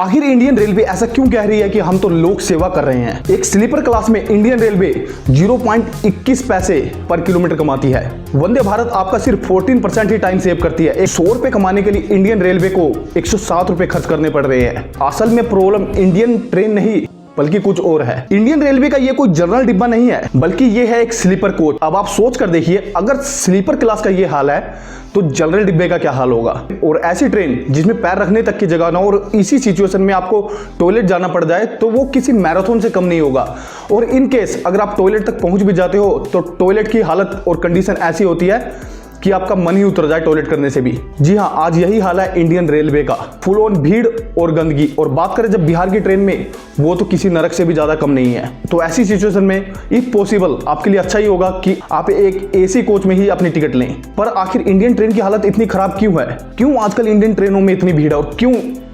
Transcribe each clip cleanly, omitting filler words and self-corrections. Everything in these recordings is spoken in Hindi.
आखिर इंडियन रेलवे ऐसा क्यों कह रही है कि हम तो लोक सेवा कर रहे हैं? एक स्लीपर क्लास में इंडियन रेलवे 0.21 पैसे पर किलोमीटर कमाती है। वंदे भारत आपका सिर्फ 14% ही टाइम सेव करती है। 100 रुपए कमाने के लिए इंडियन रेलवे को 107 रुपए खर्च करने पड़ रहे हैं। असल में प्रॉब्लम इंडियन ट्रेन नहीं बल्कि कुछ और है। इंडियन रेलवे का ये कोई जनरल डिब्बा नहीं है, बल्कि ये है एक स्लीपर कोच। अब आप सोच कर देखिए, अगर स्लीपर क्लास का ये हाल है तो जनरल डिब्बे का क्या हाल होगा। और ऐसी ट्रेन जिसमें पैर रखने तक की जगह ना हो और इसी सिचुएशन में आपको टॉयलेट जाना पड़ जाए तो वो किसी मैराथन से कम नहीं होगा। और इन केस अगर आप टॉयलेट तक पहुंच भी जाते हो तो टॉयलेट की हालत और कंडीशन ऐसी होती है कि आपका मन ही उतर जाए टॉयलेट करने से भी। जी हाँ, आज यही हाल है इंडियन रेलवे का। फुल ऑन भीड़ और गंदगी। और बात करें जब बिहार की ट्रेन में, वो तो किसी नरक से भी ज्यादा कम नहीं है। तो ऐसी सिचुएशन में इफ पॉसिबल आपके लिए अच्छा ही होगा कि आप एक एसी कोच में ही अपनी टिकट लें। पर आखिर इंडियन ट्रेन की हालत इतनी खराब क्यों है? क्यों आजकल इंडियन ट्रेनों में इतनी भीड़ है और क्यों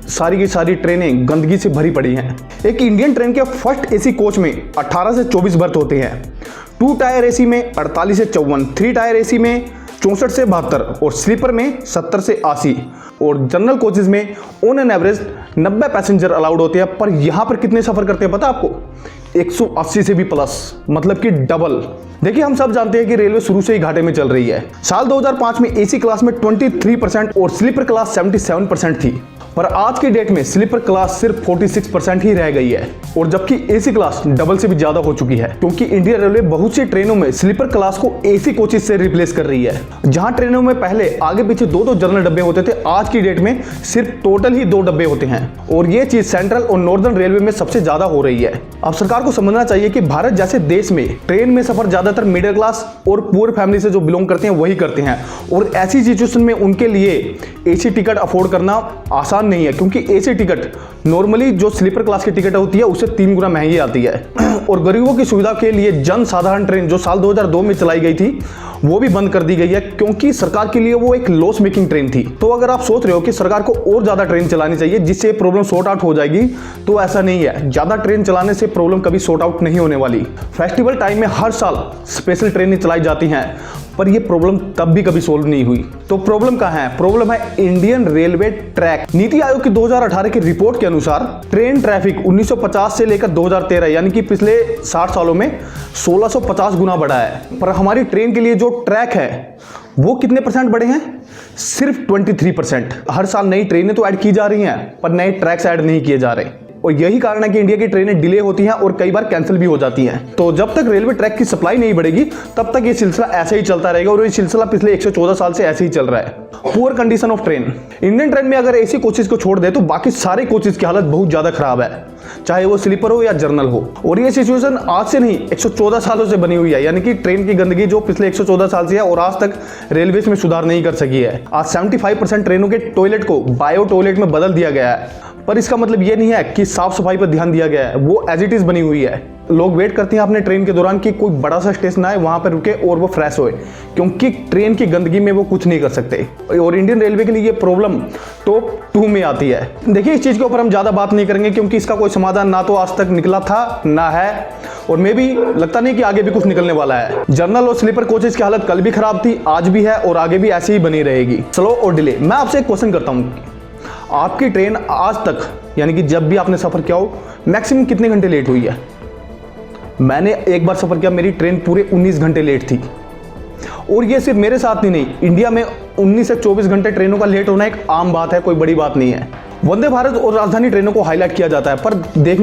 सारी की सारी ट्रेनें गंदगी से भरी पड़ी हैं? एक इंडियन ट्रेन के फर्स्ट एसी कोच में 18 से 24 बर्थ होते हैं। 2 टायर एसी में 48 से 54, 3 टायर एसी में 64 से 72 और स्लीपर में 70 से 80 और जनरल कोचेज में on an average 90 passenger allowed होते हैं। पर यहाँ पर कितने सफर करते हैं पता आपको? 180 से भी प्लस, मतलब कि डबल। देखिए, हम सब जानते हैं कि रेलवे शुरू से ही घाटे में चल रही है। साल 2005 में एसी क्लास में 23% और स्लीपर क्लास 77% थी। पर आज की डेट में स्लीपर क्लास सिर्फ 46% ही रह गई है और जबकि एसी क्लास डबल से भी ज्यादा हो चुकी है, क्योंकि इंडियन रेलवे बहुत सी ट्रेनों में स्लीपर क्लास को एसी कोचेज से रिप्लेस कर रही है। जहां ट्रेनों में पहले आगे पीछे 2-2 जनरल डब्बे होते थे, आज की डेट में सिर्फ टोटल ही 2 डब्बे होते हैं। और ये चीज सेंट्रल और नॉर्दर्न रेलवे में सबसे ज्यादा हो रही है। अब सरकार को समझना चाहिए कि भारत जैसे देश में ट्रेन में सफर ज्यादातर मिडिल क्लास और पुअर फैमिली से जो बिलोंग करते हैं वही करते हैं। और ऐसी सिचुएशन में उनके लिए एसी टिकट अफोर्ड करना आसान नहीं है, क्योंकि एसी टिकट नॉर्मली जो स्लीपर क्लास की टिकट होती है उससे 3 गुना महंगी आती है। और गरीबों की सुविधा के लिए जन साधारण ट्रेन जो साल 2002 में चलाई गई थी वो भी बंद कर दी गई है, क्योंकि सरकार के लिए वो एक लॉस मेकिंग ट्रेन थी। तो अगर आप सोच रहे हो कि सरकार को और ज्यादा ट्रेन चलानी चाहिए जिससे प्रॉब्लम सॉर्ट आउट हो जाएगी, तो ऐसा नहीं है। ज्यादा ट्रेन चलाने से प्रॉब्लम कभी सॉर्ट आउट नहीं होने वाली। फेस्टिवल टाइम में हर साल स्पेशल ट्रेनें चलाई जाती हैं, पर ये प्रॉब्लम तब भी कभी सोल्व नहीं हुई। तो प्रॉब्लम कहाँ है? प्रॉब्लम है Indian railway track. NITI Aayog की 2018 की रिपोर्ट के अनुसार ट्रेन ट्रैफिक 1950 से लेकर 2013 यानी कि पिछले 60 सालों में 1650 गुना बढ़ा है। पर हमारी ट्रेन के लिए जो ट्रैक है वो कितने परसेंट बढ़े हैं? सिर्फ 23%। हर साल नई ट्रेनें तो ऐड की जा रही हैं, पर नए ट्रैक्स ऐड नहीं किए जा रहे। और यही कारण है कि इंडिया की ट्रेनें डिले होती हैं और कई बार कैंसिल भी हो जाती हैं। तो जब तक रेलवे ट्रैक की सप्लाई नहीं बढ़ेगी तब तक ये सिलसिला ऐसे ही चलता रहेगा और ये सिलसिला पिछले 114 साल से ऐसे ही चल रहा है। Poor condition of train. Indian train में अगर एसी कोचेज को छोड़ दे तो बाकी सारे कोचेज की हालत बहुत ज्यादा खराब है, चाहे वो स्लीपर हो या जर्नल हो। और ये सिचुएशन आज से नहीं 114 सालों से बनी हुई है, यानी कि ट्रेन की गंदगी जो पिछले 114 साल से है और आज तक रेलवे में सुधार नहीं कर सकी है। आज 75% ट्रेनों के टॉयलेट को बायो टॉयलेट में बदल दिया गया है, पर इसका मतलब ये नहीं है कि साफ सफाई पर ध्यान दिया गया है। वो एज इट इज बनी हुई है। लोग वेट करते हैं अपने ट्रेन के दौरान कि कोई बड़ा सा स्टेशन आए, वहां पर रुके और वो फ्रेश होए, क्योंकि ट्रेन की गंदगी में वो कुछ नहीं कर सकते। और इंडियन रेलवे के लिए ये प्रॉब्लम टॉप 2 में आती है। देखिए, इस चीज के ऊपर हम ज्यादा बात नहीं करेंगे, क्योंकि इसका कोई समाधान ना तो आज तक निकला था ना है, और मे भी लगता नहीं कि आगे भी कुछ निकलने वाला है। जनरल और स्लीपर कोचेज की हालत कल भी खराब थी, आज भी है और आगे भी ऐसी ही बनी रहेगी। स्लो और डिले। मैं आपसे एक क्वेश्चन करता हूँ, आपकी ट्रेन आज तक यानी कि जब भी आपने सफर किया हो मैक्सिमम कितने घंटे लेट हुई है? मैंने एक बार सफर किया, मेरी ट्रेन पूरे 19 घंटे लेट थी। और ये सिर्फ मेरे साथ ही नहीं, इंडिया में 19 से 24 घंटे ट्रेनों का लेट होना एक आम बात है, कोई बड़ी बात नहीं है। वंदे भारत और राजधानी ट्रेनों को हाईलाइट किया जाता है, पर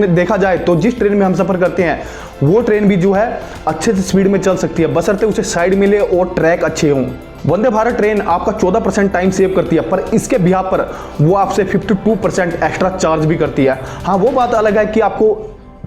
देखा जाए तो जिस ट्रेन में हम सफर करते हैं वो ट्रेन भी जो है अच्छे से स्पीड में चल सकती है, बशर्ते उसे साइड मिले और ट्रैक अच्छे हों। वंदे भारत ट्रेन आपका 14% टाइम सेव करती है, पर इसके बिहाफ पर वो आपसे 52% एक्स्ट्रा चार्ज भी करती है। हाँ, वो बात अलग है कि आपको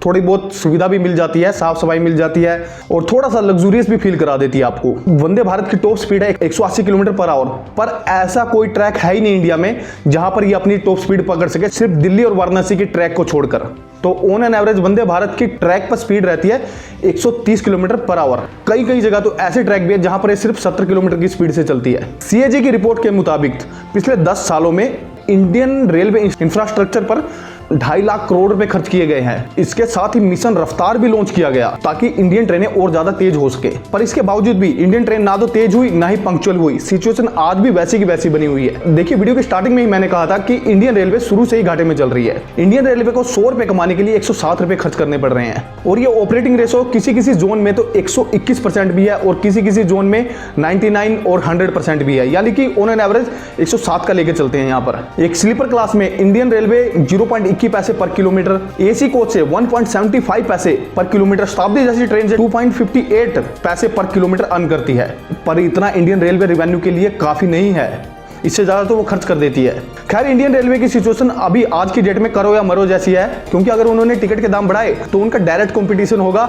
थोड़ी बहुत सुविधा भी मिल जाती है, साफ सफाई मिल जाती है और थोड़ा सा लग्जूरियस भी फील करा देती है आपको। वंदे भारत की टॉप स्पीड है 180 किलोमीटर पर आवर, पर ऐसा कोई ट्रैक है ही नहीं इंडिया में जहां पर ये अपनी टॉप स्पीड पकड़ सके, सिर्फ दिल्ली और वाराणसी के ट्रैक को छोड़कर। तो on an average Vande Bharat की ट्रैक पर स्पीड रहती है 130 किलोमीटर पर आवर। कई जगह तो ऐसे ट्रैक भी है जहां पर ये सिर्फ 70 किलोमीटर की स्पीड से चलती है। CAG की रिपोर्ट के मुताबिक पिछले 10 सालों में इंडियन रेलवे इंफ्रास्ट्रक्चर पर 2.5 लाख करोड़ रुपए खर्च किए गए हैं। इसके साथ ही मिशन रफ्तार भी लॉन्च किया गया ताकि इंडियन ट्रेनें और ज्यादा तेज हो सके, पर इसके बावजूद भी इंडियन ट्रेन ना तो तेज हुई ना ही पंक्चुअल हुई। सिचुएशन आज भी वैसी की वैसी बनी हुई है। देखिए, वीडियो के स्टार्टिंग में ही मैंने कहा था कि इंडियन रेलवे शुरू से ही घाटे में चल रही है। इंडियन रेलवे को 100 रुपए कमाने के लिए 107 रुपए खर्च करने पड़ रहे हैं और ये ऑपरेटिंग रेशो किसी किसी जोन में तो 121% भी है और किसी किसी जोन में 99 और 100% भी है, यानी कि ऑन एन एवरेज 107 का लेके चलते हैं। यहाँ पर एक स्लीपर क्लास में इंडियन रेलवे 0.21 पैसे पर किलोमीटर, एसी कोच से 1.75 पैसे पर किलोमीटर, शताब्दी जैसी ट्रेन से 2.58 पैसे पर किलोमीटर अर्न करती है। पर इतना इंडियन रेलवे रेवेन्यू के लिए काफी नहीं है, इससे ज्यादा तो वो खर्च कर देती है। खैर, इंडियन रेलवे की सिचुएशन अभी आज की डेट में करो या मरो जैसी है, क्योंकि अगर उन्होंने टिकट के दाम बढ़ाए तो उनका डायरेक्ट कंपटीशन होगा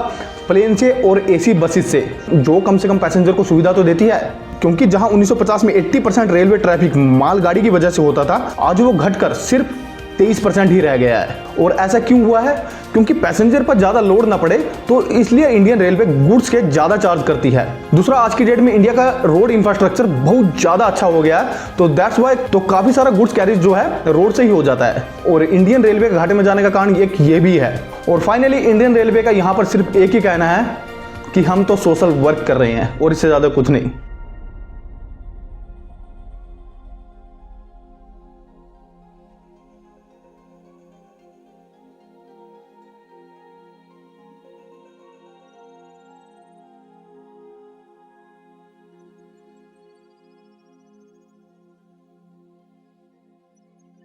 प्लेन से और एसी बसेस से, जो कम से कम पैसेंजर को सुविधा तो देती है। क्योंकि जहां 1950 में 80% रेलवे ट्रैफिक मालगाड़ी की वजह से होता था, आज वो घटकर सिर्फ 23% ही रह गया है। और ऐसा क्यों हुआ है? क्योंकि पैसेंजर पर ज्यादा लोड ना पड़े, तो इसलिए इंडियन रेलवे गुड्स के ज्यादा चार्ज करती है। दूसरा, आज की डेट में इंडिया का रोड इंफ्रास्ट्रक्चर बहुत ज्यादा अच्छा हो गया है, तो दैट्स वाई तो काफी सारा गुड्स कैरिज जो है रोड से ही हो जाता है। और इंडियन रेलवे के घाटे में जाने का कारण एक ये भी है। और फाइनली इंडियन रेलवे का यहाँ पर सिर्फ एक ही कहना है कि हम तो सोशल वर्क कर रहे हैं और इससे ज्यादा कुछ नहीं।